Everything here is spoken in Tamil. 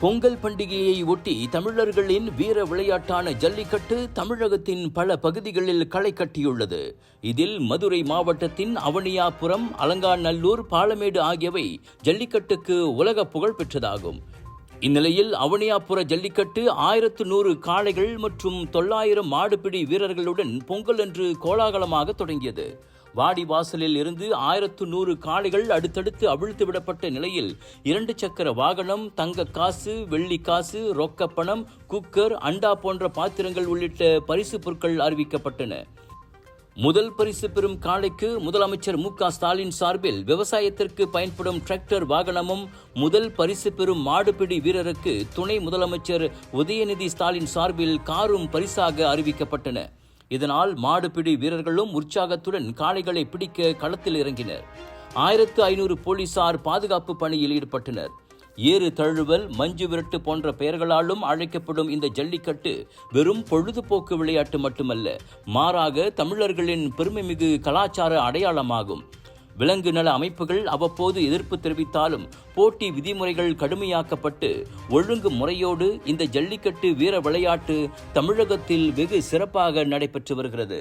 பொங்கல் பண்டிகையை ஒட்டி தமிழர்களின் வீர விளையாட்டான ஜல்லிக்கட்டு தமிழகத்தின் பல பகுதிகளில் களை கட்டியுள்ளது. இதில் மதுரை மாவட்டத்தின் அவனியாபுரம், அலங்காநல்லூர், பாலமேடு ஆகியவை ஜல்லிக்கட்டுக்கு உலக புகழ் பெற்றதாகும். இந்நிலையில் அவனியாபுர ஜல்லிக்கட்டு 1100 காளைகள் மற்றும் 900 மாடுபிடி வீரர்களுடன் பொங்கல் அன்று கோலாகலமாக தொடங்கியது. வாடிவாசலில் இருந்து 1100 காளைகள் அடுத்தடுத்து அவிழ்த்து விடப்பட்ட நிலையில் 2 சக்கர வாகனம், தங்க காசு, வெள்ளி காசு, ரொக்கப்பணம், குக்கர், அண்டா போன்ற பாத்திரங்கள் உள்ளிட்ட பரிசு பொருட்கள் அறிவிக்கப்பட்டன. முதல் பரிசு பெறும் காளைக்கு முதலமைச்சர் மு.க.ஸ்டாலின் சார்பில் விவசாயத்திற்கு பயன்படும் டிராக்டர் வாகனமும், முதல் பரிசு பெறும் மாடுபிடி வீரருக்கு துணை முதலமைச்சர் உதயநிதி ஸ்டாலின் சார்பில் காரும் பரிசாக அறிவிக்கப்பட்டன. இதனால் மாடுபிடி வீரர்களும் உற்சாகத்துடன் காளைகளை பிடிக்க களத்தில் இறங்கினர். 1500 போலீசார் பாதுகாப்பு பணியில் ஈடுபட்டனர். ஏறு தழுவல், மஞ்சு விரட்டு போன்ற பெயர்களாலும் அழைக்கப்படும் இந்த ஜல்லிக்கட்டு வெறும் பொழுதுபோக்கு விளையாட்டு மட்டுமல்ல, மாறாக தமிழர்களின் பெருமைமிகு கலாச்சார அடையாளமாகும். விலங்கு நல அமைப்புகள் அவ்வப்போது எதிர்ப்பு தெரிவித்தாலும் போட்டி விதிமுறைகள் கடுமையாக்கப்பட்டு ஒழுங்கு முறையோடு இந்த ஜல்லிக்கட்டு வீர விளையாட்டு தமிழகத்தில் வெகு சிறப்பாக நடைபெற்று வருகிறது.